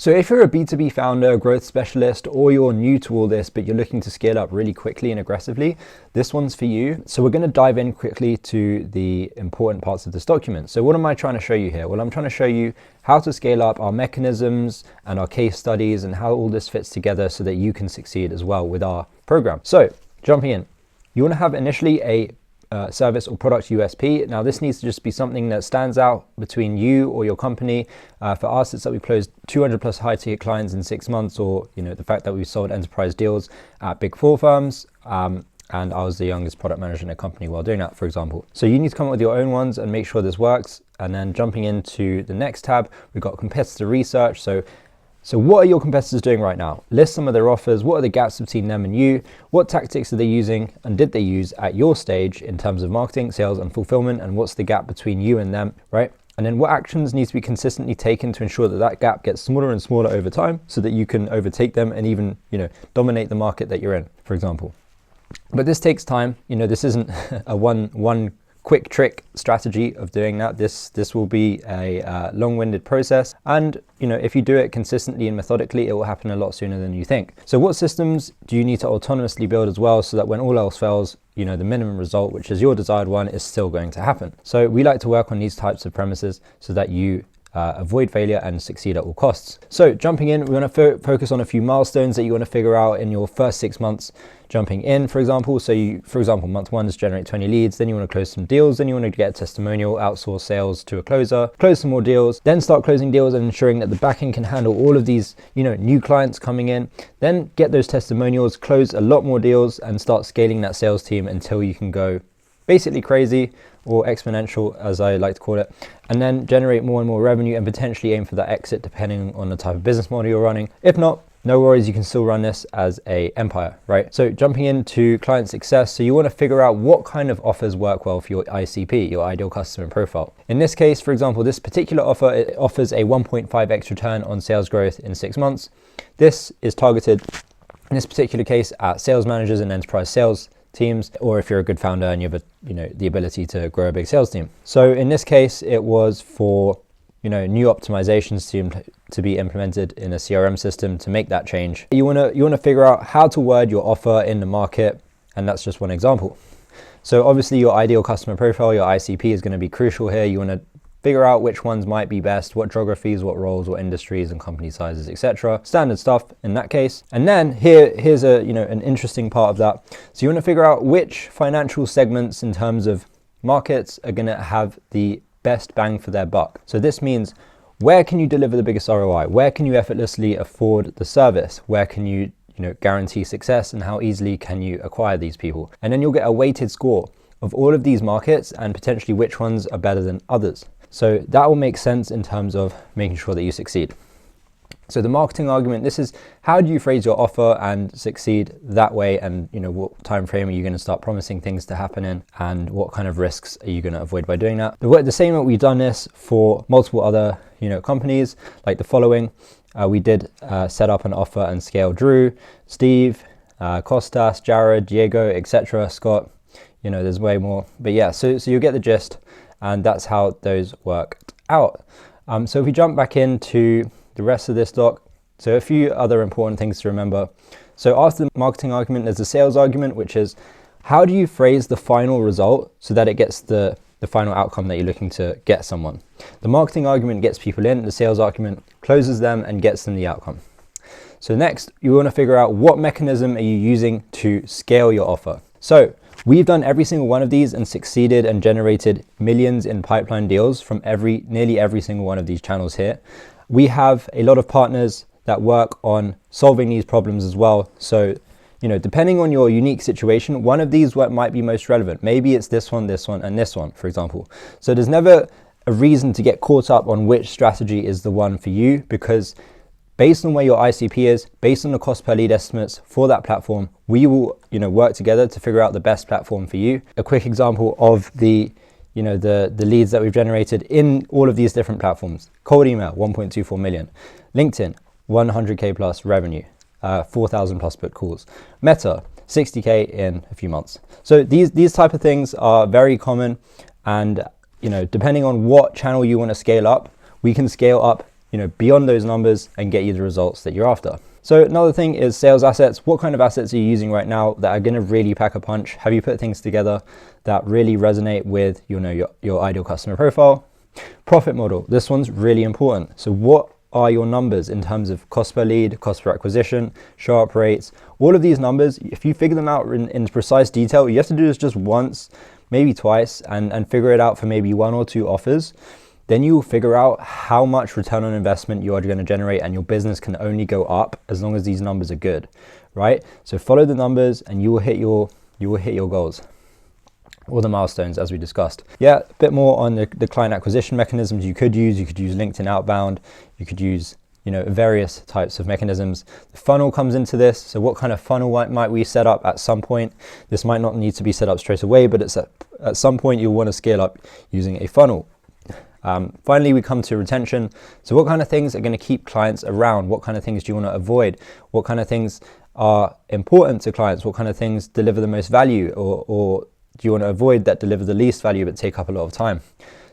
So if you're a B2B founder, growth specialist, or you're new to all this, but you're looking to scale up really quickly and aggressively, this one's for you. So we're going to dive in quickly to the important parts of this document. So what am I trying to show you here? Well, I'm trying to show you how to scale up, our mechanisms and our case studies, and how all this fits together so that you can succeed as well with our program. So jumping in, you want to have initially a service or product USP. Now this needs to just be something that stands out between you or your company. For us, it's that we've closed 200 plus high ticket clients in 6 months, or the fact that we've sold enterprise deals at big 4 firms. And I was the youngest product manager in a company while doing that, for example. So you need to come up with your own ones and make sure this works. And then jumping into the next tab, we've got competitor research. So what are your competitors doing right now? List some of their offers. What are the gaps between them and you? What tactics are they using and did they use at your stage in terms of marketing, sales, and fulfillment? And what's the gap between you and them, right? And then what actions need to be consistently taken to ensure that that gap gets smaller and smaller over time so that you can overtake them and even, dominate the market that you're in, for example. But this takes time. This isn't a one quick trick strategy of doing that. This will be a long-winded process, and if you do it consistently and methodically, it will happen a lot sooner than you think. So what systems do you need to autonomously build as well, so that when all else fails, the minimum result, which is your desired one, is still going to happen? So we like to work on these types of premises so that you avoid failure and succeed at all costs. So jumping in, we want to focus on a few milestones that you want to figure out in your first 6 months jumping in, for example. So for example, month 1 is generate 20 leads, then you want to close some deals, then you want to get a testimonial, outsource sales to a closer, close some more deals, then start closing deals and ensuring that the backend can handle all of these, new clients coming in, then get those testimonials, close a lot more deals, and start scaling that sales team until you can go basically crazy, or exponential as I like to call it, and then generate more and more revenue and potentially aim for that exit depending on the type of business model you're running. If not, no worries, you can still run this as an empire, right? So jumping into client success, so you want to figure out what kind of offers work well for your ICP, your ideal customer profile. In this case, for example, this particular offer, it offers a 1.5x return on sales growth in 6 months. This is targeted, in this particular case, at sales managers and enterprise sales teams, or if you're a good founder and you have the ability to grow a big sales team. So in this case, it was for new optimizations to be implemented in a CRM system to make that change. You want to figure out how to word your offer in the market, and that's just one example. So obviously your ideal customer profile, your ICP, is going to be crucial here. You want to figure out which ones might be best, what geographies, what roles, what industries and company sizes, etc. Standard stuff in that case. And then here's an interesting part of that. So you want to figure out which financial segments in terms of markets are going to have the best bang for their buck. So this means, where can you deliver the biggest ROI? Where can you effortlessly afford the service? Where can you guarantee success, and how easily can you acquire these people? And then you'll get a weighted score of all of these markets and potentially which ones are better than others. So that will make sense in terms of making sure that you succeed. So the marketing argument, this is how do you phrase your offer and succeed that way, and what time frame are you going to start promising things to happen in, and what kind of risks are you going to avoid by doing that. The same way we've done this for multiple other companies, like the following. We did set up an offer and scale Drew, Steve, Costas, Jared, Diego, etc., Scott. There's way more, but yeah, so you get the gist, and that's how those worked out. So if we jump back into the rest of this doc, so a few other important things to remember. So after the marketing argument, there's the sales argument, which is how do you phrase the final result so that it gets the final outcome that you're looking to get someone. The marketing argument gets people in, the sales argument closes them and gets them the outcome. So next, you want to figure out what mechanism are you using to scale your offer. So we've done every single one of these and succeeded and generated millions in pipeline deals from nearly every single one of these channels here. We have a lot of partners that work on solving these problems as well. So, depending on your unique situation, one of these might be most relevant. Maybe it's this one, and this one, for example. So there's never a reason to get caught up on which strategy is the one for you, because based on where your ICP is, based on the cost per lead estimates for that platform, we will, work together to figure out the best platform for you. A quick example of the leads that we've generated in all of these different platforms. Cold email, 1.24 million. LinkedIn, 100K plus revenue, 4,000 plus booked calls. Meta, 60K in a few months. So these type of things are very common, and depending on what channel you want to scale up, we can scale up beyond those numbers and get you the results that you're after. So another thing is sales assets. What kind of assets are you using right now that are going to really pack a punch? Have you put things together that really resonate with your ideal customer profile? Profit model. This one's really important. So what are your numbers in terms of cost per lead, cost per acquisition, show up rates? All of these numbers, if you figure them out in precise detail, you have to do this just once, maybe twice, and figure it out for maybe 1 or 2 offers. Then you will figure out how much return on investment you are going to generate, and your business can only go up as long as these numbers are good, right? So follow the numbers and you will hit your goals, or the milestones, as we discussed. Yeah, a bit more on the client acquisition mechanisms you could use. You could use LinkedIn outbound. You could use various types of mechanisms. The funnel comes into this. So what kind of funnel might we set up at some point? This might not need to be set up straight away, but it's at some point you'll want to scale up using a funnel. Finally, we come to retention. So what kind of things are going to keep clients around? What kind of things do you want to avoid? What kind of things are important to clients? What kind of things deliver the most value, or do you want to avoid that deliver the least value but take up a lot of time?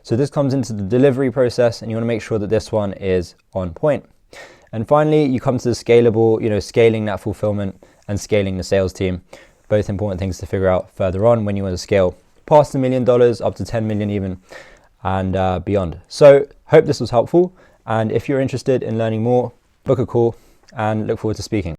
So this comes into the delivery process, and you want to make sure that this one is on point. And finally, you come to the scalable, scaling that fulfillment and scaling the sales team. Both important things to figure out further on when you want to scale past $1 million, up to 10 million even, and beyond. So hope this was helpful. And if you're interested in learning more, book a call and look forward to speaking.